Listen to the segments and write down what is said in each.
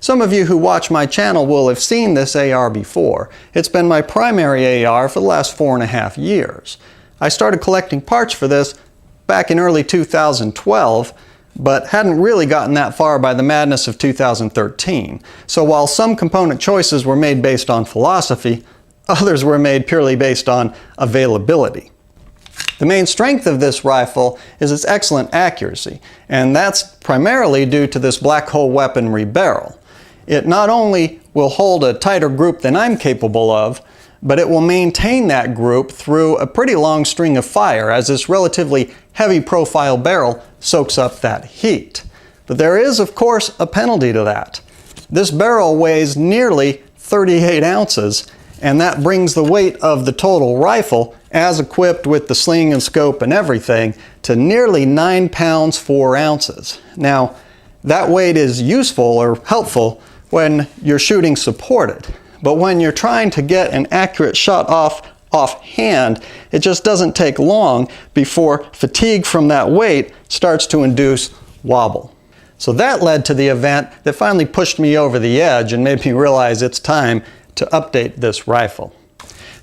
Some of you who watch my channel will have seen this AR before. It's been my primary AR for the last 4.5 years. I started collecting parts for this back in early 2012, but hadn't really gotten that far by the madness of 2013. So while some component choices were made based on philosophy, others were made purely based on availability. The main strength of this rifle is its excellent accuracy, and that's primarily due to this black hole weaponry barrel. It not only will hold a tighter group than I'm capable of, but it will maintain that group through a pretty long string of fire, as this relatively heavy profile barrel soaks up that heat. But there is, of course, a penalty to that. This barrel weighs nearly 38 ounces, and that brings the weight of the total rifle, as equipped with the sling and scope and everything, to nearly 9 pounds 4 ounces. Now, that weight is useful or helpful when you're shooting supported, but when you're trying to get an accurate shot offhand, it just doesn't take long before fatigue from that weight starts to induce wobble. So that led to the event that finally pushed me over the edge and made me realize it's time to update this rifle.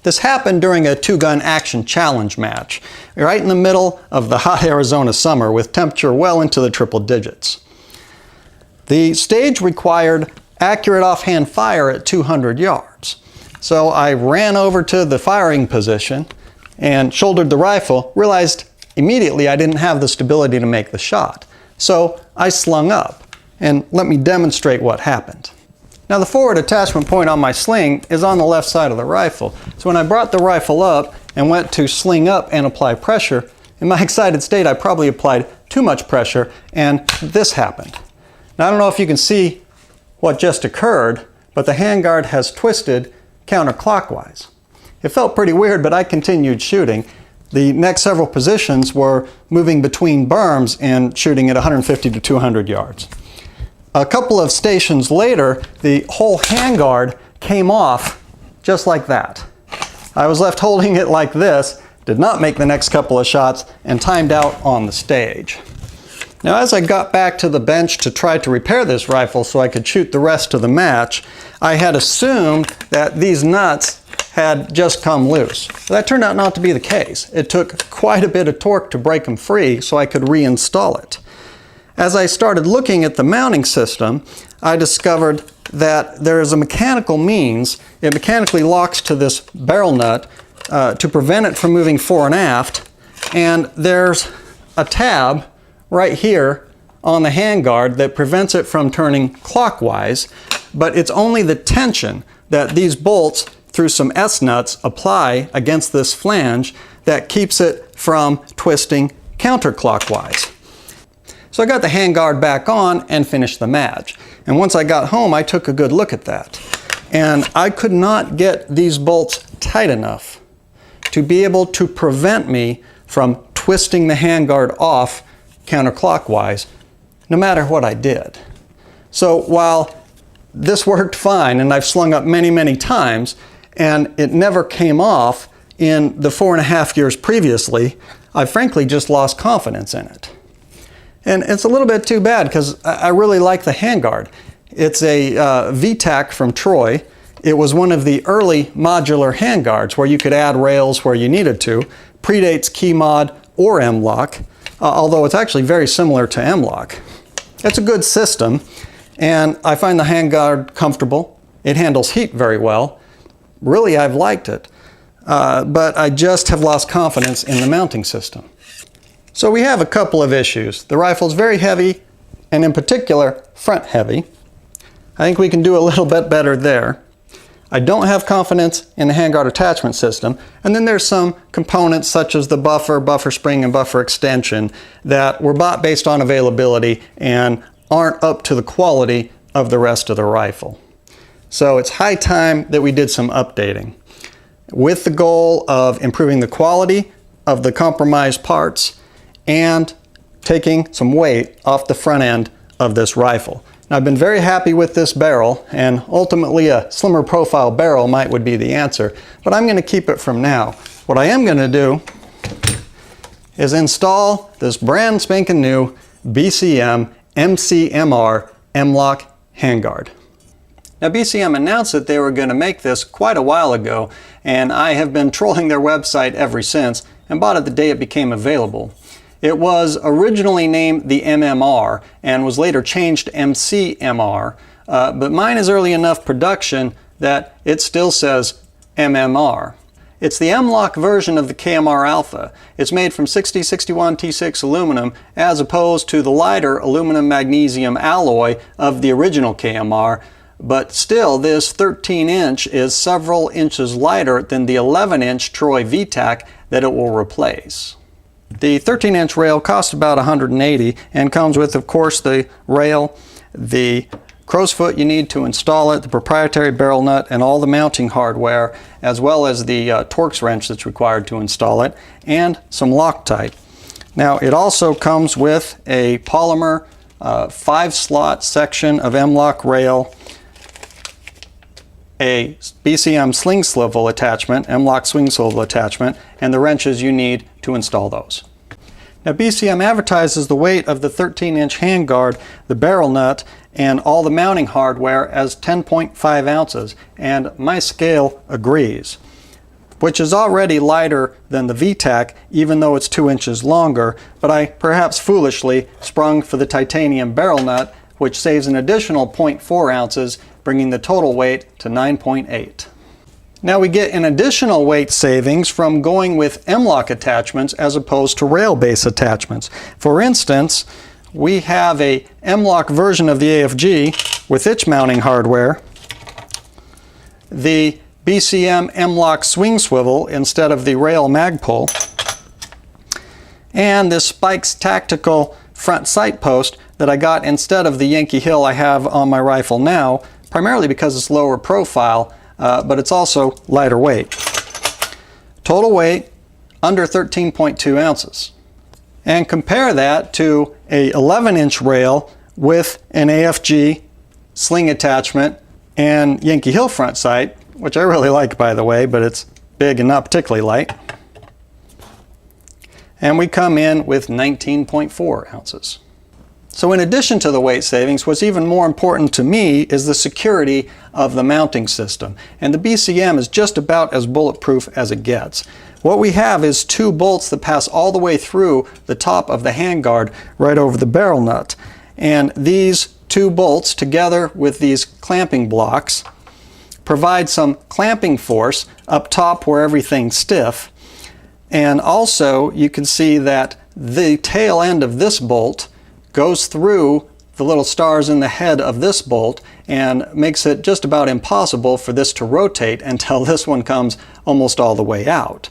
This happened during a two-gun action challenge match, right in the middle of the hot Arizona summer with temperature well into the triple digits. The stage required accurate offhand fire at 200 yards. So I ran over to the firing position and shouldered the rifle, realized immediately I didn't have the stability to make the shot. So I slung up, and let me demonstrate what happened. Now the forward attachment point on my sling is on the left side of the rifle. So when I brought the rifle up and went to sling up and apply pressure, in my excited state I probably applied too much pressure, and this happened. Now I don't know if you can see what just occurred, but the handguard has twisted counterclockwise. It felt pretty weird, but I continued shooting. The next several positions were moving between berms and shooting at 150 to 200 yards. A couple of stations later, the whole handguard came off just like that. I was left holding it like this, did not make the next couple of shots, and timed out on the stage. Now, as I got back to the bench to try to repair this rifle so I could shoot the rest of the match, I had assumed that these nuts had just come loose. But that turned out not to be the case. It took quite a bit of torque to break them free so I could reinstall it. As I started looking at the mounting system, I discovered that there is a mechanical means. It mechanically locks to this barrel nut to prevent it from moving fore and aft, and there's a tab right here on the handguard that prevents it from turning clockwise, but it's only the tension that these bolts through some S-nuts apply against this flange that keeps it from twisting counterclockwise. So I got the handguard back on and finished the match. And once I got home, I took a good look at that. And I could not get these bolts tight enough to be able to prevent me from twisting the handguard off counterclockwise, no matter what I did. So while this worked fine, and I've slung up many, many times, and it never came off in the 4.5 years previously, I frankly just lost confidence in it. And it's a little bit too bad, because I really like the handguard. It's a VTAC from Troy. It was one of the early modular handguards where you could add rails where you needed to. Predates Keymod or M-LOK. Although it's actually very similar to M-LOK. It's a good system, and I find the handguard comfortable. It handles heat very well. Really, I've liked it, but I just have lost confidence in the mounting system. So we have a couple of issues. The rifle's very heavy, and in particular, front heavy. I think we can do a little bit better there. I don't have confidence in the handguard attachment system, and then there's some components such as the buffer spring, and buffer extension that were bought based on availability and aren't up to the quality of the rest of the rifle. So it's high time that we did some updating with the goal of improving the quality of the compromised parts and taking some weight off the front end of this rifle. Now, I've been very happy with this barrel, and ultimately a slimmer profile barrel would be the answer, but I'm going to keep it from now. What I am going to do is install this brand spanking new BCM MCMR M-LOK handguard. Now BCM announced that they were going to make this quite a while ago, and I have been trolling their website ever since and bought it the day it became available. It was originally named the MMR and was later changed to MCMR, but mine is early enough production that it still says MMR. It's the M-LOK version of the KMR Alpha. It's made from 6061 T6 aluminum as opposed to the lighter aluminum magnesium alloy of the original KMR, but still this 13-inch is several inches lighter than the 11-inch Troy VTAC that it will replace. The 13-inch rail costs about $180 and comes with, of course, the rail, the crow's foot you need to install it, the proprietary barrel nut, and all the mounting hardware, as well as the Torx wrench that's required to install it, and some Loctite. Now, it also comes with a polymer 5-slot section of M-LOK rail, a BCM sling swivel attachment, M-LOK swing swivel attachment, and the wrenches you need to install those. Now BCM advertises the weight of the 13-inch handguard, the barrel nut, and all the mounting hardware as 10.5 ounces, and my scale agrees, which is already lighter than the VTAC, even though it's 2 inches longer, but I perhaps foolishly sprung for the titanium barrel nut, which saves an additional 0.4 ounces, bringing the total weight to 9.8. Now we get an additional weight savings from going with M-LOK attachments as opposed to rail base attachments. For instance, we have a M-LOK version of the AFG with its mounting hardware, the BCM M-LOK swing swivel instead of the rail Magpul, and this Spikes Tactical front sight post that I got instead of the Yankee Hill I have on my rifle now, primarily because it's lower profile, but it's also lighter weight. Total weight under 13.2 ounces. And compare that to a 11-inch rail with an AFG sling attachment and Yankee Hill front sight, which I really like, by the way, but it's big and not particularly light. And we come in with 19.4 ounces. So in addition to the weight savings, what's even more important to me is the security of the mounting system. And the BCM is just about as bulletproof as it gets. What we have is 2 bolts that pass all the way through the top of the handguard right over the barrel nut. And these 2 bolts, together with these clamping blocks, provide some clamping force up top where everything's stiff. And also you can see that the tail end of this bolt goes through the little stars in the head of this bolt and makes it just about impossible for this to rotate until this one comes almost all the way out.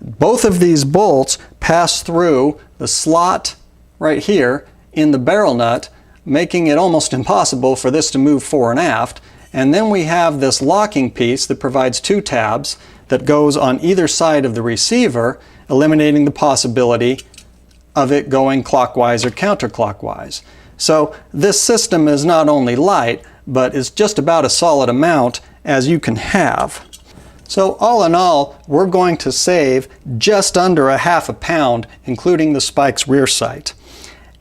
Both of these bolts pass through the slot right here in the barrel nut, making it almost impossible for this to move fore and aft. And then we have this locking piece that provides 2 tabs that goes on either side of the receiver, eliminating the possibility of it going clockwise or counterclockwise. So this system is not only light, but is just about a solid amount as you can have. So all in all, we're going to save just under a half a pound, including the Spikes rear sight.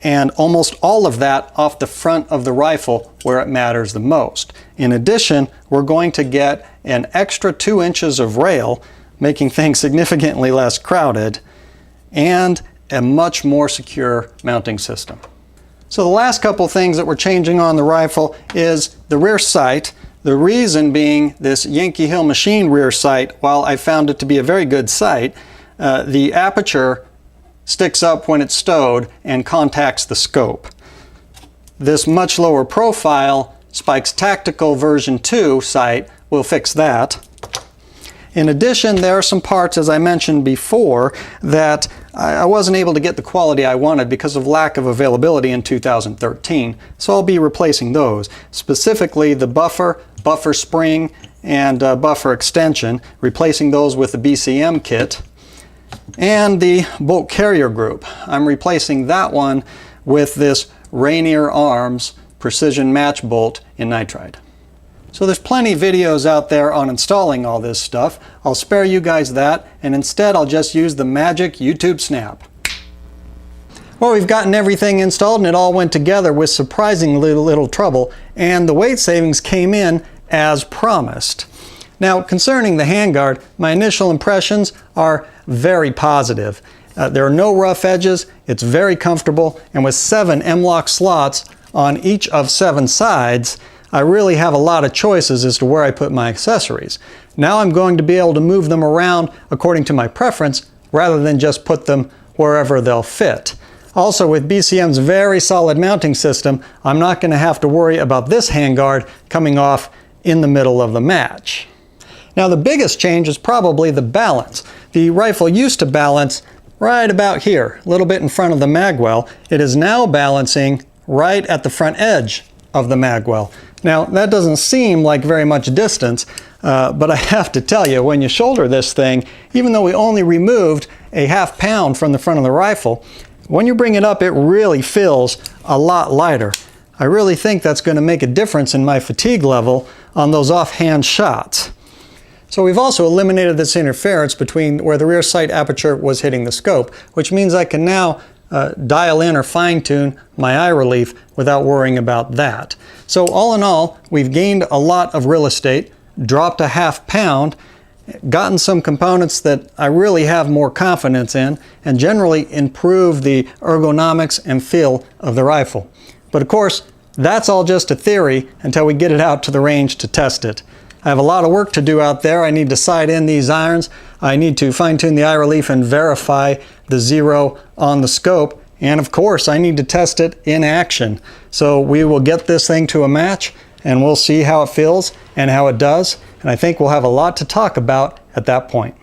And almost all of that off the front of the rifle where it matters the most. In addition, we're going to get an extra 2 inches of rail, making things significantly less crowded, and a much more secure mounting system. So the last couple things that we're changing on the rifle is the rear sight. The reason being this Yankee Hill machine rear sight, while I found it to be a very good sight, the aperture sticks up when it's stowed and contacts the scope. This much lower profile Spikes Tactical version 2 sight will fix that. In addition, there are some parts, as I mentioned before, that I wasn't able to get the quality I wanted because of lack of availability in 2013, so I'll be replacing those. Specifically the buffer spring, and buffer extension, replacing those with the BCM kit, and the bolt carrier group. I'm replacing that one with this Rainier Arms precision match bolt in nitride. So there's plenty of videos out there on installing all this stuff. I'll spare you guys that, and instead I'll just use the magic YouTube snap. Well, we've gotten everything installed and it all went together with surprisingly little trouble, and the weight savings came in as promised. Now, concerning the handguard, my initial impressions are very positive. There are no rough edges, it's very comfortable, and with 7 M-LOK slots on each of 7 sides, I really have a lot of choices as to where I put my accessories. Now I'm going to be able to move them around according to my preference rather than just put them wherever they'll fit. Also, with BCM's very solid mounting system, I'm not going to have to worry about this handguard coming off in the middle of the match. Now, the biggest change is probably the balance. The rifle used to balance right about here, a little bit in front of the magwell. It is now balancing right at the front edge of the magwell. Now, that doesn't seem like very much distance, but I have to tell you, when you shoulder this thing, even though we only removed a ½ pound from the front of the rifle, when you bring it up, it really feels a lot lighter. I really think that's going to make a difference in my fatigue level on those offhand shots. So we've also eliminated this interference between where the rear sight aperture was hitting the scope, which means I can now dial in or fine-tune my eye relief without worrying about that. So all in all, we've gained a lot of real estate, dropped a ½ pound, gotten some components that I really have more confidence in, and generally improved the ergonomics and feel of the rifle. But of course, that's all just a theory until we get it out to the range to test it. I have a lot of work to do out there. I need to sight in these irons. I need to fine-tune the eye relief and verify the zero on the scope. And of course, I need to test it in action. So we will get this thing to a match and we'll see how it feels and how it does. And I think we'll have a lot to talk about at that point.